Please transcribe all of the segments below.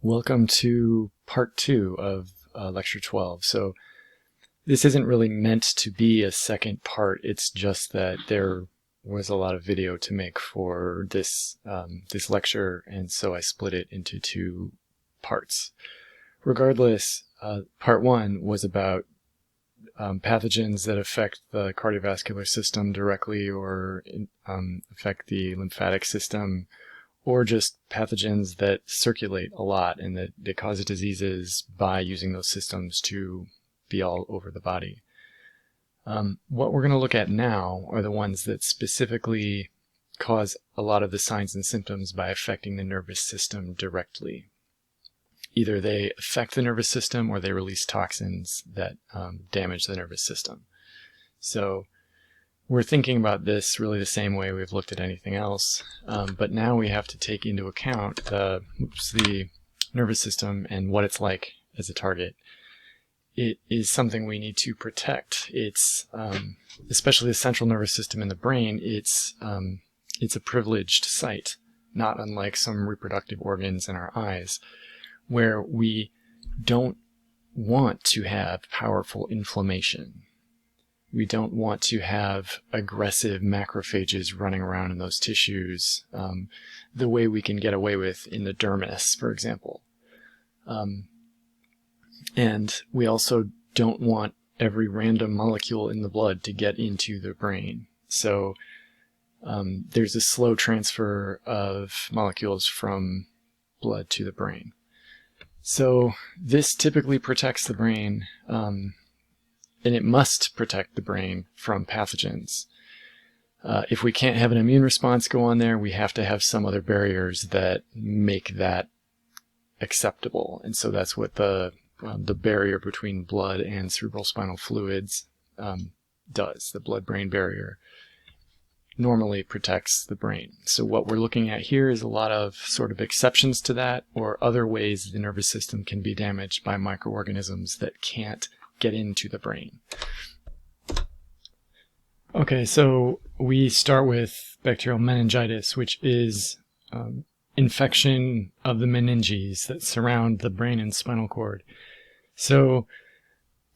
Welcome to part 2 of lecture 12. So this isn't really meant to be a second part. It's just that there was a lot of video to make for this this lecture, and so I split it into 2 parts. Regardless, part 1 was about pathogens that affect the cardiovascular system directly or affect the lymphatic system, or just pathogens that circulate a lot and that cause diseases by using those systems to be all over the body. What we're going to look at now are the ones that specifically cause a lot of the signs and symptoms by affecting the nervous system directly. Either they affect the nervous system or they release toxins that damage the nervous system. So we're thinking about this really the same way we've looked at anything else, but now we have to take into account the nervous system and what it's like as a target. It is something we need to protect. It's especially the central nervous system in the brain. It's a privileged site, not unlike some reproductive organs in our eyes, where we don't want to have powerful inflammation. We don't want to have aggressive macrophages running around in those tissues the way we can get away with in the dermis, for example. And we also don't want every random molecule in the blood to get into the brain. So there's a slow transfer of molecules from blood to the brain. So this typically protects the brain, and it must protect the brain from pathogens. If we can't have an immune response go on there, we have to have some other barriers that make that acceptable. And so that's what the barrier between blood and cerebrospinal fluids does. The blood-brain barrier normally protects the brain. So what we're looking at here is a lot of sort of exceptions to that, or other ways the nervous system can be damaged by microorganisms that can't get into the brain. Okay, so we start with bacterial meningitis, which is infection of the meninges that surround the brain and spinal cord. So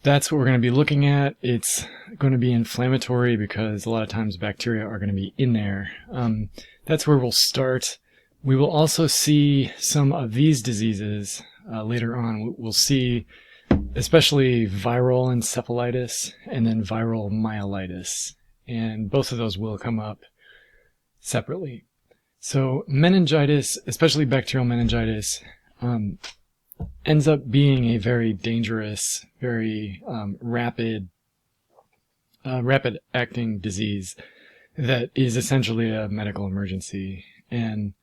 that's what we're going to be looking at. It's going to be inflammatory because a lot of times bacteria are going to be in there. That's where we'll start. We will also see some of these diseases later on. We'll see especially viral encephalitis and then viral myelitis. And both of those will come up separately. So meningitis, especially bacterial meningitis, ends up being a very dangerous, very rapid acting disease that is essentially a medical emergency. And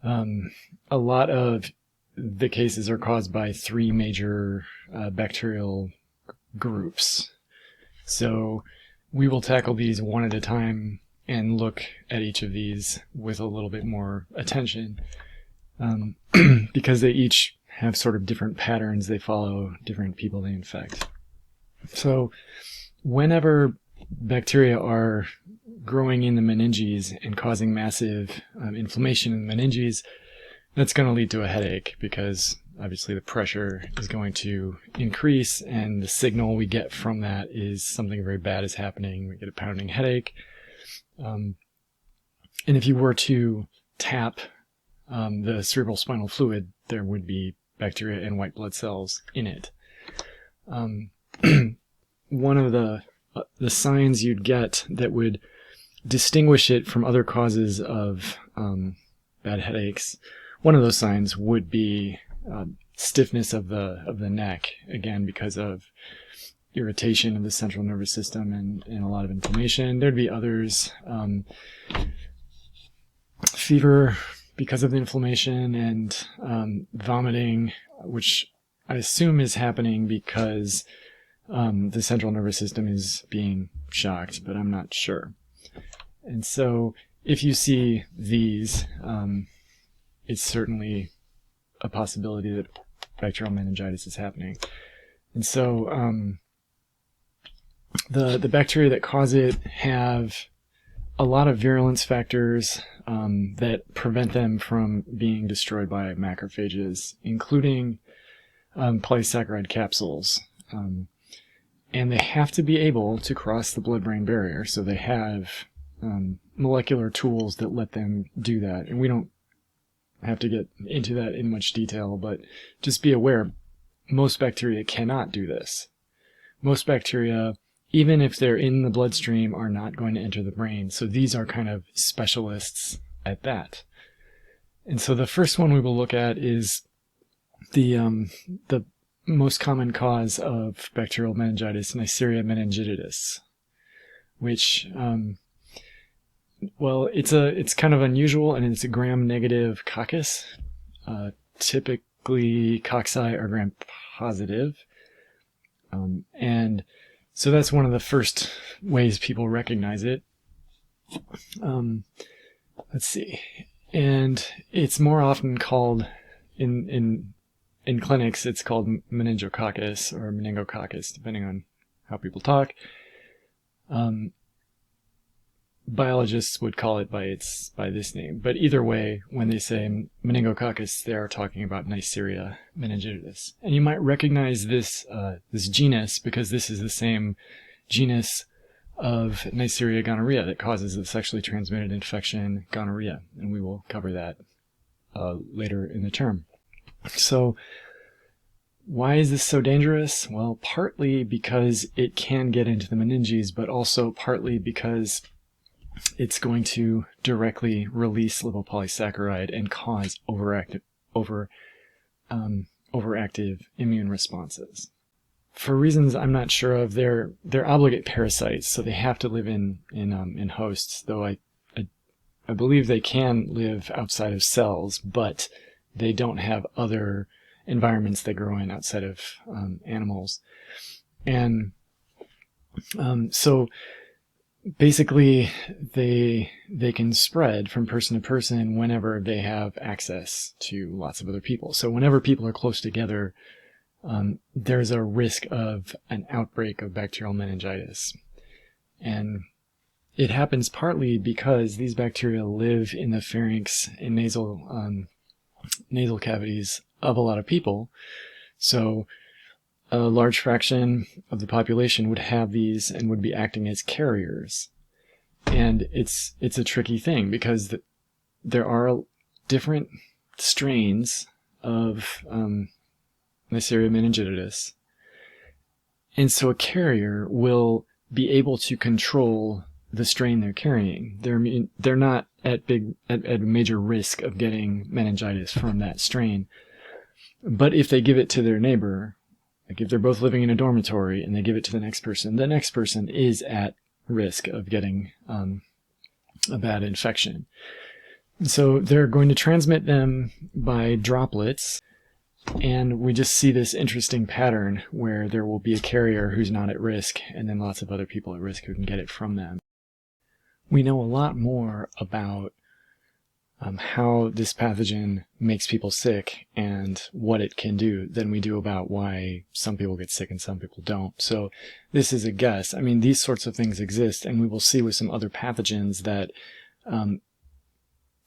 a lot of the cases are caused by 3 major bacterial groups. So we will tackle these one at a time and look at each of these with a little bit more attention, because they each have sort of different patterns. They follow different people they infect. So whenever bacteria are growing in the meninges and causing massive inflammation in the meninges, that's going to lead to a headache, because obviously the pressure is going to increase, and the signal we get from that is something very bad is happening. We get a pounding headache. And if you were to tap the cerebrospinal fluid, there would be bacteria and white blood cells in it. One of the signs you'd get that would distinguish it from other causes of bad headaches, one of those signs would be stiffness of the neck, again because of irritation of the central nervous system and a lot of inflammation. There'd be others, fever because of the inflammation, and vomiting, which I assume is happening because the central nervous system is being shocked, but I'm not sure. And so if you see these, it's certainly a possibility that bacterial meningitis is happening. And so the bacteria that cause it have a lot of virulence factors that prevent them from being destroyed by macrophages, including polysaccharide capsules. And they have to be able to cross the blood-brain barrier, so they have molecular tools that let them do that. And we don't have to get into that in much detail, but just be aware, most bacteria cannot do this. Most bacteria, even if they're in the bloodstream, are not going to enter the brain. So these are kind of specialists at that. And so the first one we will look at is the most common cause of bacterial meningitis, Neisseria meningitidis, which, well, it's kind of unusual, and it's a gram-negative coccus. Typically, cocci are gram-positive. And so that's one of the first ways people recognize it. Let's see. And it's more often called, in clinics, it's called meningococcus or meningococcus, depending on how people talk. Biologists would call it by this name. But either way, when they say meningococcus, they are talking about Neisseria meningitidis. And you might recognize this genus because this is the same genus of Neisseria gonorrhea that causes the sexually transmitted infection gonorrhea. And we will cover that later in the term. So why is this so dangerous? Well, partly because it can get into the meninges, but also partly because it's going to directly release lipopolysaccharide and cause overactive immune responses. For reasons I'm not sure of, they're obligate parasites, so they have to live in hosts. Though I believe they can live outside of cells, but they don't have other environments they grow in outside of animals, and so basically they can spread from person to person whenever they have access to lots of other people. So whenever people are close together, there's a risk of an outbreak of bacterial meningitis. And it happens partly because these bacteria live in the pharynx and nasal cavities of a lot of people. So a large fraction of the population would have these and would be acting as carriers. And it's a tricky thing because there are different strains of Neisseria meningitidis. And so a carrier will be able to control the strain they're carrying. They're not at major risk of getting meningitis from that strain. But if they give it to their neighbor, like if they're both living in a dormitory and they give it to the next person is at risk of getting a bad infection. So they're going to transmit them by droplets, and we just see this interesting pattern where there will be a carrier who's not at risk and then lots of other people at risk who can get it from them. We know a lot more about how this pathogen makes people sick and what it can do than we do about why some people get sick and some people don't. So this is a guess. I mean, these sorts of things exist, and we will see with some other pathogens that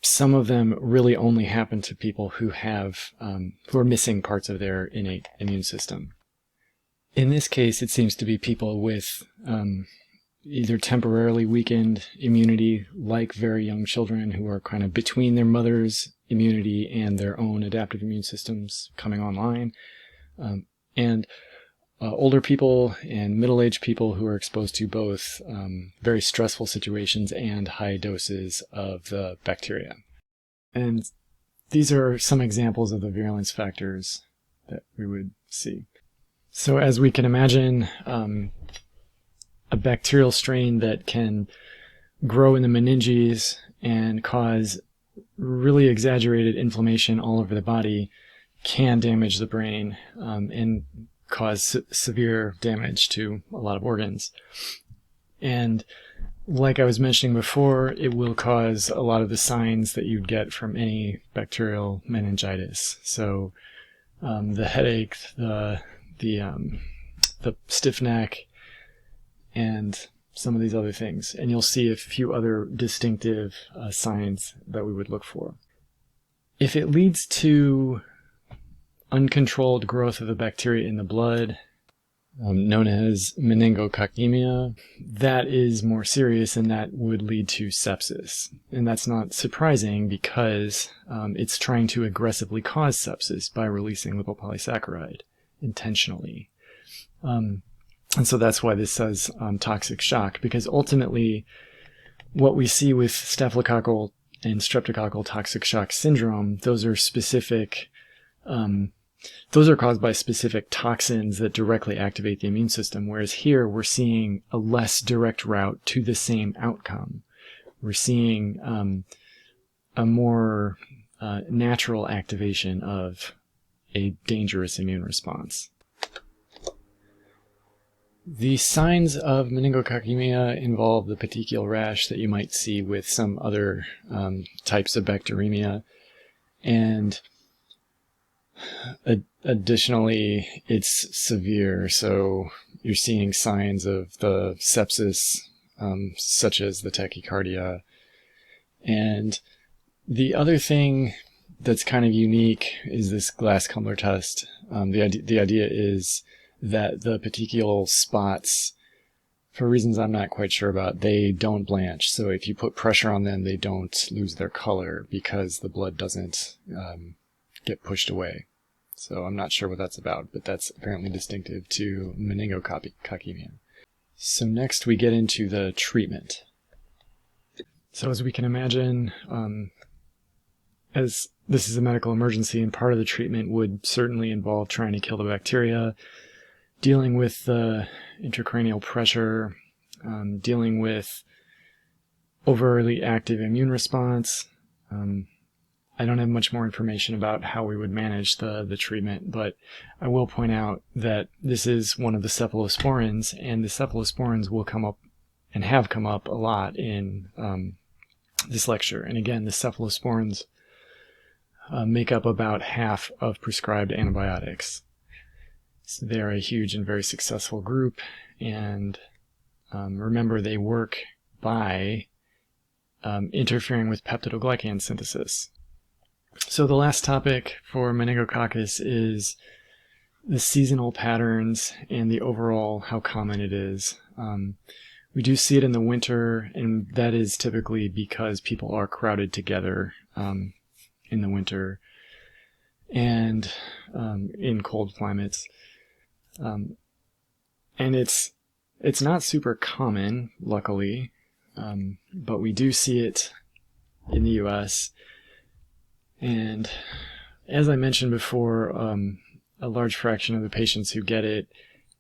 some of them really only happen to people who are missing parts of their innate immune system. In this case, it seems to be people with either temporarily weakened immunity, like very young children who are kind of between their mother's immunity and their own adaptive immune systems coming online, and older people and middle-aged people who are exposed to both very stressful situations and high doses of the bacteria. And these are some examples of the virulence factors that we would see. So as we can imagine, a bacterial strain that can grow in the meninges and cause really exaggerated inflammation all over the body can damage the brain and cause severe damage to a lot of organs. And like I was mentioning before, it will cause a lot of the signs that you'd get from any bacterial meningitis. So the headache, the stiff neck, and some of these other things, and you'll see a few other distinctive signs that we would look for. If it leads to uncontrolled growth of the bacteria in the blood, known as meningococcemia, that is more serious, and that would lead to sepsis. And that's not surprising because it's trying to aggressively cause sepsis by releasing lipopolysaccharide intentionally. And so that's why this says toxic shock, because ultimately what we see with staphylococcal and streptococcal toxic shock syndrome, those are specific, those are caused by specific toxins that directly activate the immune system, whereas here we're seeing a less direct route to the same outcome. We're seeing a more natural activation of a dangerous immune response. The signs of meningococcemia involve the petechial rash that you might see with some other types of bacteremia, and additionally, it's severe, so you're seeing signs of the sepsis, such as the tachycardia. And the other thing that's kind of unique is this Glass-Cumler test. The idea is that the petechial spots, for reasons I'm not quite sure about, they don't blanch. So if you put pressure on them, they don't lose their color because the blood doesn't get pushed away. So I'm not sure what that's about, but that's apparently distinctive to meningococcemia. So next we get into the treatment. So as we can imagine, as this is a medical emergency, and part of the treatment would certainly involve trying to kill the bacteria, dealing with the intracranial pressure, dealing with overly active immune response. I don't have much more information about how we would manage the treatment, but I will point out that this is one of the cephalosporins, and the cephalosporins will come up and have come up a lot in this lecture. And again, the cephalosporins make up about half of prescribed antibiotics. So they're a huge and very successful group, and remember, they work by interfering with peptidoglycan synthesis. So the last topic for Meningococcus is the seasonal patterns and the overall how common it is. We do see it in the winter, and that is typically because people are crowded together in the winter and in cold climates. And it's not super common, luckily, but we do see it in the US. And as I mentioned before, a large fraction of the patients who get it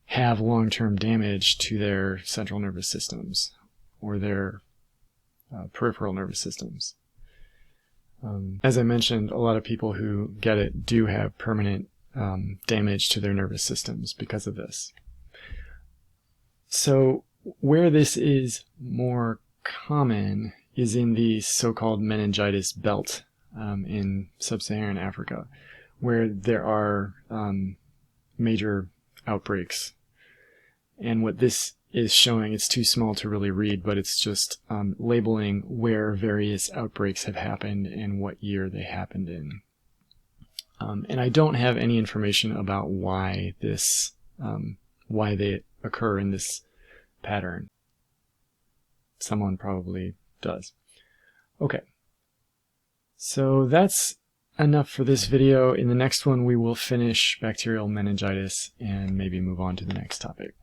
have long-term damage to their central nervous systems or their peripheral nervous systems. As I mentioned, a lot of people who get it do have permanent damage to their nervous systems because of this. So where this is more common is in the so-called meningitis belt in sub-Saharan Africa, where there are major outbreaks. And what this is showing, it's too small to really read, but it's just labeling where various outbreaks have happened and what year they happened in. And I don't have any information about why they occur in this pattern. Someone probably does. Okay. So that's enough for this video. In the next one, we will finish bacterial meningitis and maybe move on to the next topic.